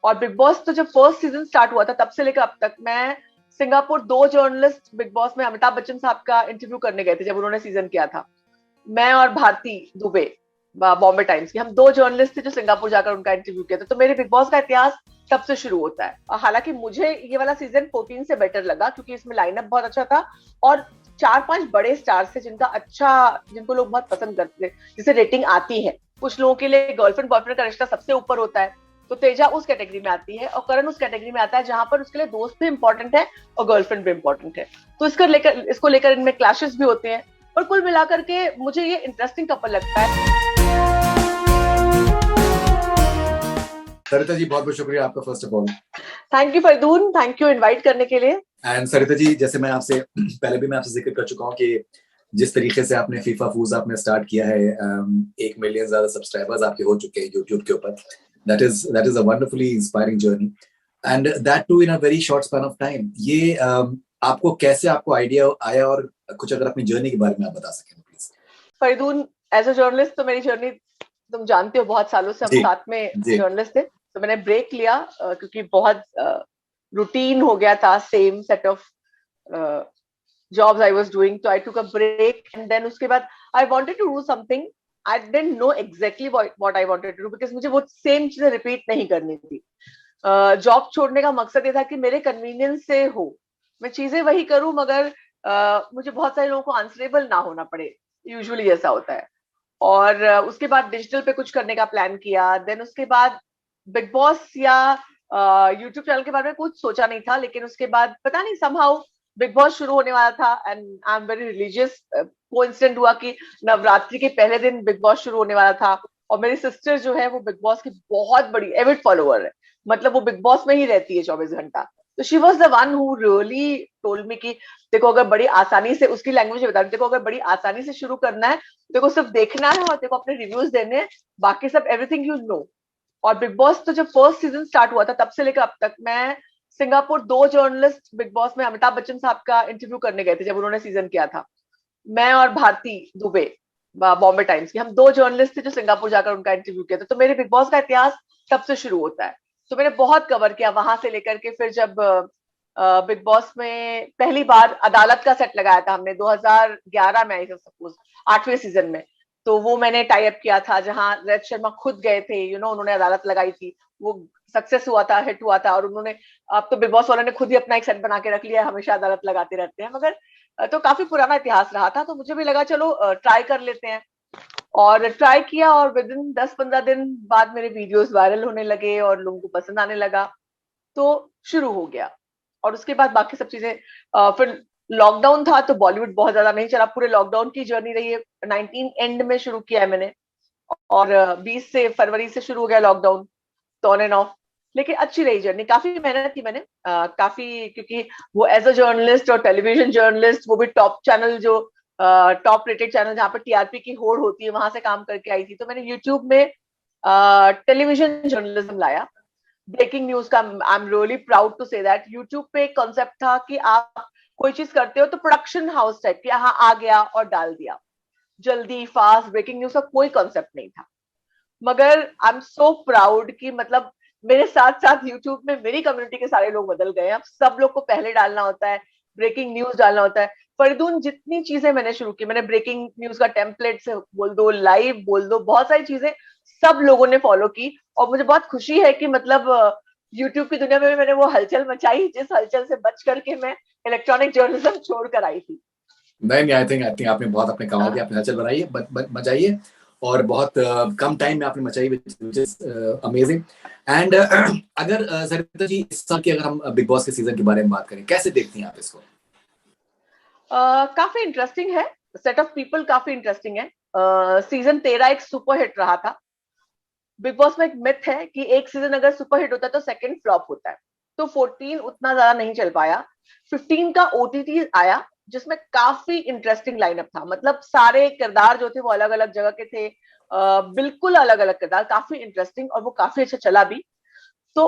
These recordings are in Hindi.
और बिग बॉस तो जब फर्स्ट सीजन स्टार्ट हुआ था तब से लेकर अब तक मैं सिंगापुर 2 जर्नलिस्ट बिग बॉस में अमिताभ बच्चन साहब का इंटरव्यू करने गए थे जब उन्होंने सीजन किया था। मैं और भारती दुबे बॉम्बे टाइम्स की, हम 2 जर्नलिस्ट थे जो सिंगापुर जाकर उनका इंटरव्यू किया था। तो मेरे बिग बॉस का इतिहास तब से शुरू होता है। और हालांकि मुझे ये वाला सीजन 14 से बेटर लगा क्योंकि इसमें लाइनअप बहुत अच्छा था और 4-5 बड़े स्टार्स थे जिनको लोग बहुत पसंद करते थे, जिसे रेटिंग आती है। कुछ लोगों के लिए गर्लफ्रेंड बॉयफ्रेंड का रिश्ता सबसे ऊपर होता है, तो तेजा उस कैटेगरी में आती है और करण उस कैटेगरी में आता है जहां पर उसके लिए दोस्त भी इंपॉर्टेंट है और गर्लफ्रेंड भी इंपॉर्टेंट है। तो इसको लेकर इनमें क्लैशेस भी होते हैं और कुल मिलाकर के मुझे ये इंटरेस्टिंग कपल लगता है। सरिता जी, बहुत बहुत शुक्रिया आपका first of all. Thank you Fardoon, thank you invite करने के लिए। एंड सरिता जी, जैसे मैं आपसे पहले भी मैं आपसे जिक्र कर चुका हूँ कि जिस तरीके से आपने फीफा फूज आपने स्टार्ट किया है, 1 मिलियन ज्यादा सब्सक्राइबर्स आपके हो चुके हैं यूट्यूब के ऊपर। That is a wonderfully inspiring journey and that too in a very short span of time. ये आपको कैसे आइडिया आया और कुछ अगर अपनी जर्नी के बारे में आप बता सकें please. Fardun, as a journalist तो मेरी जर्नी तुम जानते हो, बहुत सालों से हम साथ में जर्नलिस्ट थे। तो मैंने ब्रेक लिया क्योंकि बहुत रूटीन हो गया था, same set of jobs I was doing. So I took a break and then उसके बाद I wanted to do something. I didn't know exactly what I wanted to do because मुझे वो सेम चीजें रिपीट नहीं करनी थी। जॉब छोड़ने का मकसद ये था कि मेरे कन्वीनियंस से हो, मैं चीजें वही करूं मगर मुझे बहुत सारे लोगों को आंसरेबल ना होना पड़े, यूजुअली ऐसा होता है। और उसके बाद डिजिटल पे कुछ करने का प्लान किया। देन उसके बाद बिग बॉस या यूट्यूब चैनल के बारे में कुछ सोचा नहीं था, लेकिन उसके बाद पता नहीं समहाउ बिग बॉस शुरू होने वाला था and I am very religious. Coincident हुआ कि नवरात्रि के पहले दिन बिग बॉस शुरू होने वाला था और मेरी सिस्टर जो है वो बिग बॉस की बहुत बड़ी एविड फॉलोअर है, मतलब वो बिग बॉस में ही रहती है 24 घंटा। तो she was the one who really told me कि देखो अगर बड़ी आसानी से, उसकी लैंग्वेज में बता रही, देखो अगर बड़ी आसानी से शुरू करना है, देखो सिर्फ देखना है और देखो अपने रिव्यूज देने हैं, बाकी सब एवरीथिंग यू नो। और बिग बॉस तो जब फर्स्ट सीजन स्टार्ट हुआ था तब से लेकर अब तक मैं सिंगापुर 2 जर्नलिस्ट बिग बॉस में अमिताभ बच्चन साहब का इंटरव्यू करने गए थे जब उन्होंने सीजन किया था। मैं और भारती दुबे बॉम्बे टाइम्स की, हम 2 जर्नलिस्ट थे जो सिंगापुर जाकर उनका इंटरव्यू किया था। तो मेरे बिग बॉस का इतिहास तब से शुरू होता है। तो मैंने बहुत कवर किया वहां से लेकर के, फिर जब बिग बॉस में पहली बार अदालत का सेट लगाया था हमने 2011 में, आई सपोज 8वें सीजन में। तो वो मैंने टाई अप किया था जहां रैत शर्मा खुद गए थे, उन्होंने अदालत लगाई थी, वो सक्सेस हुआ था, हिट हुआ था। और उन्होंने, अब तो बिग बॉस वालों ने खुद ही अपना एक सेट बना के रख लिया, हमेशा अदालत लगाते रहते हैं, मगर तो काफी पुराना इतिहास रहा था। तो मुझे भी लगा चलो ट्राई कर लेते हैं और ट्राई किया और विद इन 10-15 दिन बाद मेरे वीडियोस वायरल होने लगे और लोगों को पसंद आने लगा, तो शुरू हो गया। और उसके बाद बाकी सब चीजें, फिर लॉकडाउन था तो बॉलीवुड बहुत ज्यादा नहीं चला, पूरे लॉकडाउन की जर्नी रही है। 19 एंड में शुरू किया है मैंने और 20 से फरवरी से शुरू हो गया लॉकडाउन, तो ऑन एंड ऑफ। लेकिन अच्छी रही जर्नी, काफी मेहनत की मैंने, काफी, क्योंकि वो एज अ जर्नलिस्ट और टेलीविजन जर्नलिस्ट, वो भी टॉप चैनल, जो टॉप रेटेड चैनल जहाँ पर टीआरपी की होड़ होती है, वहां से काम करके आई थी। तो मैंने यूट्यूब में टेलीविजन जर्नलिज्म लाया, ब्रेकिंग न्यूज का। I am really proud to say that YouTube पे एक कॉन्सेप्ट था कि आप कोई चीज करते हो तो प्रोडक्शन हाउस टाइप के, यहाँ आ गया और डाल दिया, जल्दी फास्ट ब्रेकिंग न्यूज का कोई कॉन्सेप्ट नहीं था। मगर आई एम सो प्राउड कि मतलब मेरे साथ साथ यूट्यूब में मेरी कम्युनिटी के सारे लोग बदल गए हैं। अब सब लोग को पहले डालना होता है, ब्रेकिंग न्यूज डालना होता है। फरीदून, जितनी चीजें मैंने शुरू की, मैंने ब्रेकिंग न्यूज का टेम्पलेट से बोल दो, लाइव बोल दो, बहुत सारी चीजें सब लोगों ने फॉलो की। और मुझे बहुत खुशी है कि मतलब यूट्यूब की दुनिया में भी मैंने वो हलचल मचाई जिस हलचल से बच करके मैं इलेक्ट्रॉनिक जर्नलिज्म छोड़कर आई थी। नहीं, आई थिंक आपने बहुत अपने कमाल की आपने हलचल बनाई है, मचाई है और बहुत कम टाइम में आपने मचाई, व्हिच इज अमेजिंग। एंड अगर सरिता जी, इस साल की अगर हम बिग बॉस के सीजन के बारे में बात करें, कैसे देखती हैं आप इसको? काफी इंटरेस्टिंग है, सेट ऑफ पीपल काफी इंटरेस्टिंग है। सीजन 13 एक सुपर हिट रहा था। बिग बॉस में एक मिथ है कि एक सीजन अगर सुपर हिट होता है तो सेकंड फ्लॉप होता है। तो 14 उतना ज्यादा नहीं चल पाया। 15 का ओटीटी आया जिसमें काफी इंटरेस्टिंग लाइनअप था, मतलब सारे किरदार जो थे वो अलग अलग जगह के थे, बिल्कुल अलग अलग किरदार, काफी इंटरेस्टिंग, और वो काफी अच्छा चला भी। तो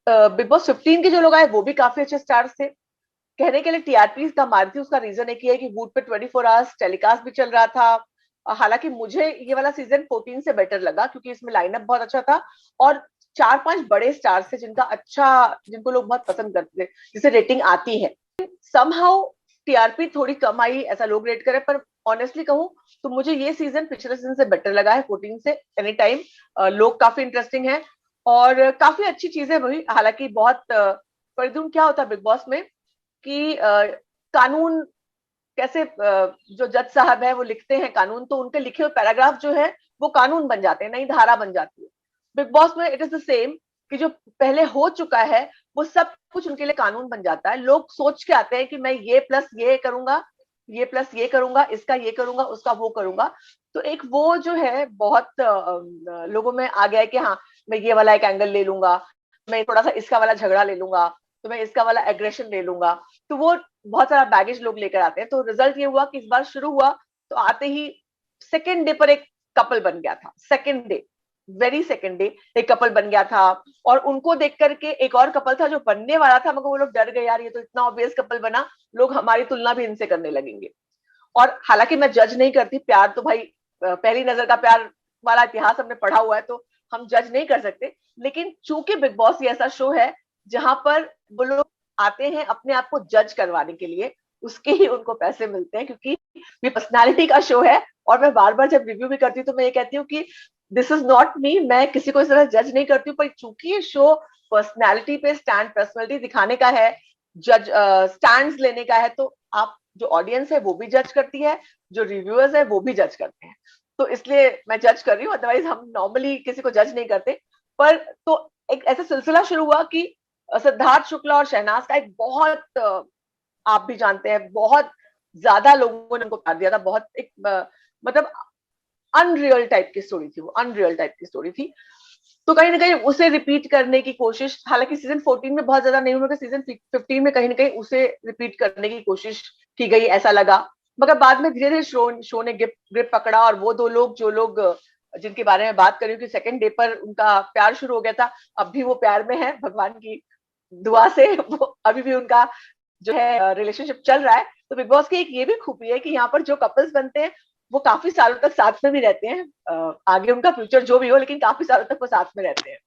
बिग बॉस 15 के जो लोग आए वो भी काफी अच्छे स्टार्स थे। कहने के लिए टीआरपी का मारती, उसका रीजन एक ही है कि वूट पे 24 आवर्स टेलीकास्ट भी चल रहा था। हालांकि मुझे ये वाला सीजन 14 से बेटर लगा क्योंकि इसमें लाइनअप बहुत अच्छा था और 4-5 बड़े स्टार्स थे जिनको लोग बहुत पसंद करते थे, जिसे रेटिंग आती है। समहाउ टीआरपी थोड़ी कम आई, ऐसा लोग रेट करे, पर ऑनेस्टली कहूं तो मुझे ये सीजन पिछले सीजन से बेटर लगा है, 14 से एनी टाइम। लोग काफी इंटरेस्टिंग है और काफी अच्छी चीजें हुई। हालांकि बहुत पर क्या होता है बिग बॉस में कि कानून कैसे, जो जज साहब है वो लिखते हैं कानून, तो उनके लिखे हुए पैराग्राफ जो है वो कानून बन जाते हैं, नई धारा बन जाती है। बिग बॉस में इट इज द सेम, कि जो पहले हो चुका है वो सब कुछ उनके लिए कानून बन जाता है। लोग सोच के आते हैं कि मैं ये प्लस ये करूंगा, ये प्लस ये करूंगा, इसका ये करूंगा, उसका वो करूंगा। तो एक वो जो है बहुत लोगों में आ गया है कि हाँ मैं ये वाला एक एंगल ले लूंगा, मैं थोड़ा सा इसका वाला झगड़ा ले लूंगा, तो मैं इसका वाला एग्रेशन ले लूंगा। तो वो बहुत सारा बैगेज लोग लेकर आते हैं। तो रिजल्ट ये हुआ कि इस बार शुरू हुआ तो आते ही सेकेंड डे पर एक कपल बन गया था। Second day, very second day एक कपल बन गया था। और उनको देख करके एक और कपल था जो बनने वाला था, मगर वो लोग डर गए, यार ये तो इतना ऑब्वियस कपल बना, लोग हमारी तुलना भी इनसे करने लगेंगे। और हालांकि मैं जज नहीं करती, प्यार तो भाई पहली नजर का प्यार वाला इतिहास हमने पढ़ा हुआ है, तो हम जज नहीं कर सकते। लेकिन चूंकि बिग बॉस ये ऐसा शो है जहां पर वो लोग आते हैं अपने आप को जज करवाने के लिए, उसके ही उनको पैसे मिलते हैं, क्योंकि ये पर्सनालिटी का शो है। और मैं बार बार जब रिव्यू भी करती हूँ तो मैं ये कहती हूँ कि दिस इज नॉट मी, मैं किसी को इस तरह जज नहीं करती हूँ, पर चूंकि ये शो पर्सनैलिटी पे स्टैंड, पर्सनैलिटी दिखाने का है, जज स्टैंड्स लेने का है, तो आप जो ऑडियंस है वो भी जज करती है, जो रिव्यूअर्स है वो भी जज करते हैं। तो इसलिए मैं जज कर रही हूँ, अदरवाइज हम नॉर्मली किसी को जज नहीं करते। पर तो एक ऐसा सिलसिला शुरू हुआ कि सिद्धार्थ शुक्ला और शहनाज का एक बहुत, आप भी जानते हैं, बहुत ज्यादा लोगों ने उनको प्यार दिया था। बहुत एक मतलब अनरियल टाइप की स्टोरी थी, वो अनरियल टाइप की स्टोरी थी। तो कहीं ना कहीं उसे रिपीट करने की कोशिश, हालांकि सीजन 14 में बहुत ज्यादा नहीं हुआ, सीजन 15 में कहीं ना कहीं उसे रिपीट करने की कोशिश की गई ऐसा लगा। मगर बाद में धीरे धीरे शो ने ग्रिप पकड़ा, और वो दो लोग जो लोग जिनके बारे में बात कर रही हूँ कि सेकंड डे पर उनका प्यार शुरू हो गया था, अब भी वो प्यार में है भगवान की दुआ से, वो अभी भी उनका जो है रिलेशनशिप चल रहा है। तो बिग बॉस की एक ये भी खूबी है कि यहाँ पर जो कपल्स बनते हैं वो काफी सालों तक साथ में भी रहते हैं। आगे उनका फ्यूचर जो भी हो, लेकिन काफी सालों तक वो साथ में रहते हैं।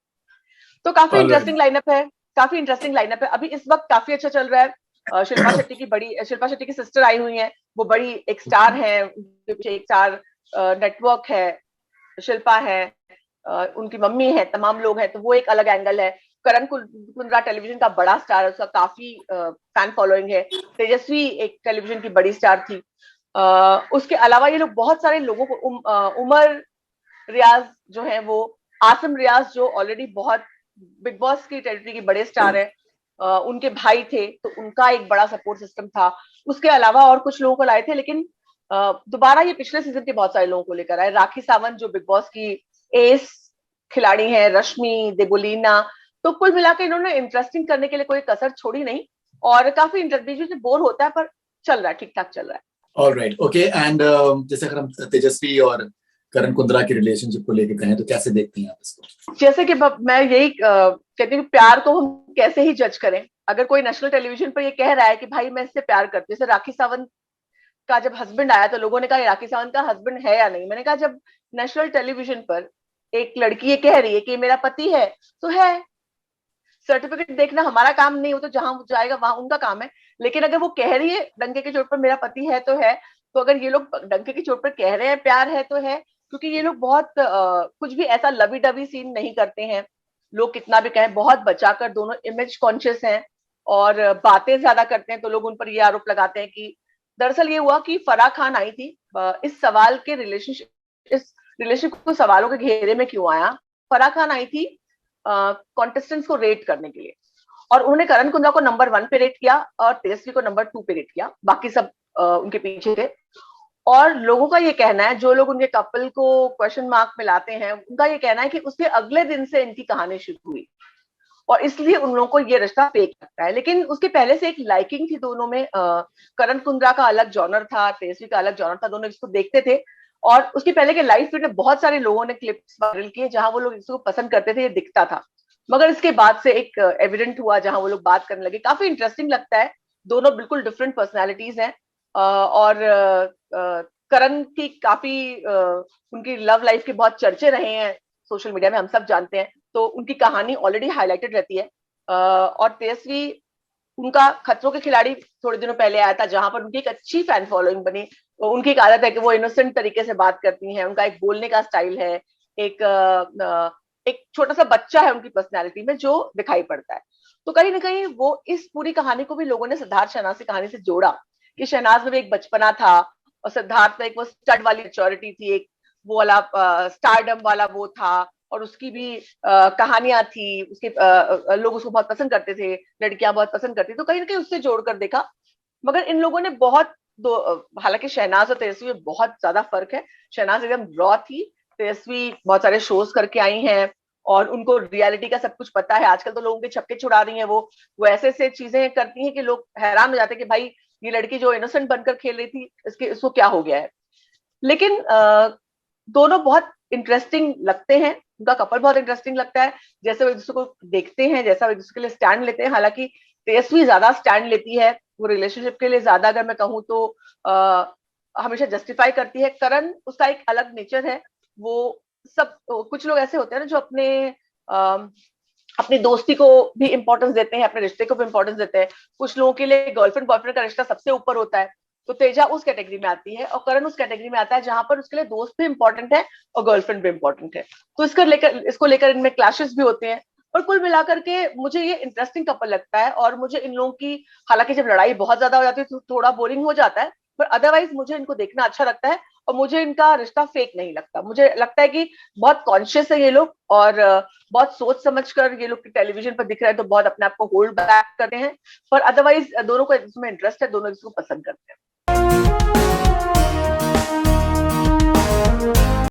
तो काफी इंटरेस्टिंग लाइनअप है, काफी इंटरेस्टिंग लाइनअप है। अभी इस वक्त काफी अच्छा चल रहा है। शिल्पा शेट्टी की सिस्टर आई हुई है, वो बड़ी एक स्टार है, एक स्टार नेटवर्क है, शिल्पा है, उनकी मम्मी है, तमाम लोग हैं, तो वो एक अलग एंगल है। करण कुंद्रा टेलीविजन का बड़ा स्टार है, उसका काफी फैन फॉलोइंग है। तेजस्वी एक टेलीविजन की बड़ी स्टार थी। उसके अलावा ये लोग बहुत सारे लोगों को उमर रियाज जो है, वो आसिम रियाज जो ऑलरेडी बहुत बिग बॉस की टेरिटरी की बड़े स्टार है, उनके भाई थे, तो उनका एक बड़ा सपोर्ट सिस्टम था। उसके अलावा और कुछ लोगों को लाए थे, लेकिन दोबारा ये पिछले सीजन के बहुत सारे लोगों को लेकर आए। राखी सावंत जो बिग बॉस की एस खिलाड़ी है, रश्मि देबोलीना, तो कुल मिलाकर इन्होंने इंटरेस्टिंग करने के लिए कोई कसर छोड़ी नहीं, और काफी इंटरेस्टिंग बोर होता है पर चल रहा है, ठीक ठाक चल रहा है। Alright, okay. एंड जैसे अगर हम तेजस्वी और करण कुंद्रा की रिलेशनशिप को लेकर कहें तो कैसे देखती हैं आप इसको? जैसे कि मैं यही कहती हूँ, प्यार को हम कैसे ही जज करें। अगर कोई नेशनल टेलीविजन पर ये कह रहा है कि भाई मैं इससे प्यार करती हूँ, जैसे राखी सावंत का जब हस्बैंड आया तो लोगों ने कहा राखी सावंत का हस्बैंड है या नहीं। मैंने कहा जब नेशनल टेलीविजन पर एक लड़की ये कह रही है कि मेरा पति है, तो है। सर्टिफिकेट देखना हमारा काम नहीं, हो तो जहां जाएगा वहां उनका काम है। लेकिन अगर वो कह रही है डंके की चोट पर मेरा पति है, तो है। तो अगर ये लोग डंके की चोट पर कह रहे हैं प्यार है, तो है। क्योंकि ये लोग बहुत कुछ भी ऐसा लवी डवी सीन नहीं करते हैं। लोग कितना भी कहें, बहुत बचाकर, दोनों इमेज कॉन्शियस हैं और बातें ज्यादा करते हैं, तो लोग उन पर ये आरोप लगाते हैं कि दरअसल ये हुआ कि फराह खान आई थी इस सवाल के इस रिलेशनशिप को सवालों के घेरे में क्यों आया। फराह खान आई थी कॉन्टेस्टेंट्स को रेट करने के लिए, और उन्होंने करण कुंद्रा को नंबर 1 पे रेट किया और तेजस्वी को नंबर 2 पे रेट किया, बाकी सब उनके पीछे थे। और लोगों का ये कहना है, जो लोग उनके कपल को क्वेश्चन मार्क में लाते हैं, उनका ये कहना है कि उसके अगले दिन से इनकी कहानी शुरू हुई और इसलिए उन लोगों को ये रिश्ता फेक लगता है। लेकिन उसके पहले से एक लाइकिंग थी दोनों में। करण कुंद्रा का अलग जॉनर था, तेजस्वी का अलग जॉनर था, दोनों इसको देखते थे। और उसके पहले के लाइव फीड में बहुत सारे लोगों ने क्लिप्स वायरल किए जहां वो लोग इसको पसंद करते थे, ये दिखता था। मगर इसके बाद से एक एविडेंट हुआ जहां वो लोग बात करने लगे। काफी इंटरेस्टिंग लगता है, दोनों बिल्कुल डिफरेंट पर्सनैलिटीज हैं। और करण की काफी उनकी लव लाइफ के बहुत चर्चे रहे हैं सोशल मीडिया में, हम सब जानते हैं। तो उनकी कहानी ऑलरेडी हाईलाइटेड रहती है। और तेजस्वी, उनका खतरों के खिलाड़ी थोड़े दिनों पहले आया था, जहां पर उनकी एक अच्छी फैन फॉलोइंग बनी। तो उनकी एक आदत है कि वो इनोसेंट तरीके से बात करती हैं, उनका एक बोलने का स्टाइल है, एक छोटा सा बच्चा है उनकी पर्सनैलिटी में जो दिखाई पड़ता है। तो कहीं ना कहीं वो इस पूरी कहानी को भी लोगों ने सिद्धार्थ शहनाज की कहानी से जोड़ा, कि शहनाज में भी एक बचपना था और सिद्धार्थ में एक वो स्टड वाली मैच्योरिटी थी, एक वो वाला स्टारडम वाला वो था, और उसकी भी कहानियां थी, उसके लोग उसको बहुत पसंद करते थे, लड़कियां बहुत पसंद करती, तो कहीं ना कहीं उससे जोड़कर देखा। मगर इन लोगों ने बहुत हालांकि शहनाज और तेजस्वी में बहुत ज्यादा फर्क है। शहनाज एकदम रॉ थी, तेजस्वी बहुत सारे शोज करके आई हैं और उनको रियलिटी का सब कुछ पता है। आजकल तो लोगों के छक्के छुड़ा रही हैं, वो ऐसे ऐसे चीजें करती हैं कि लोग हैरान हो जाते हैं कि भाई ये लड़की जो इनोसेंट बनकर खेल रही थी, इसको क्या हो गया है। लेकिन दोनों बहुत इंटरेस्टिंग लगते हैं, उनका कपल बहुत इंटरेस्टिंग लगता है, जैसे वो एक दूसरे को देखते हैं, जैसा वो एक दूसरे के लिए स्टैंड लेते हैं। हालांकि तेजस्वी ज्यादा स्टैंड लेती है, वो रिलेशनशिप के लिए ज्यादा, अगर मैं कहूँ तो हमेशा जस्टिफाई करती है। करण, उसका एक अलग नेचर है, वो सब कुछ लोग ऐसे होते हैं ना जो अपनी दोस्ती को भी इंपॉर्टेंस देते हैं, अपने रिश्ते को भी इंपॉर्टेंस देते हैं। कुछ लोगों के लिए गर्लफ्रेंड बॉयफ्रेंड का रिश्ता सबसे ऊपर होता है, तो तेजा उस कैटेगरी में आती है, और करण उस कैटेगरी में आता है जहां पर उसके लिए दोस्त भी इंपॉर्टेंट है और गर्लफ्रेंड भी इंपॉर्टेंट है। तो इसको लेकर इनमें क्लैशेस भी होते हैं। और कुल मिलाकर के मुझे ये इंटरेस्टिंग कपल लगता है, और मुझे इन लोगों की, हालांकि जब लड़ाई बहुत ज्यादा हो जाती है तो थोड़ा बोरिंग हो जाता है, पर अदरवाइज मुझे इनको देखना अच्छा लगता है, और मुझे इनका रिश्ता फेक नहीं लगता। मुझे लगता है कि बहुत कॉन्शियस है ये लोग, और बहुत सोच समझ कर ये लोग टेलीविजन पर दिख रहे हैं तो बहुत अपने आप को होल्ड बैक करते हैं, पर अदरवाइज दोनों को इसमें इंटरेस्ट है, दोनों इसको पसंद करते हैं।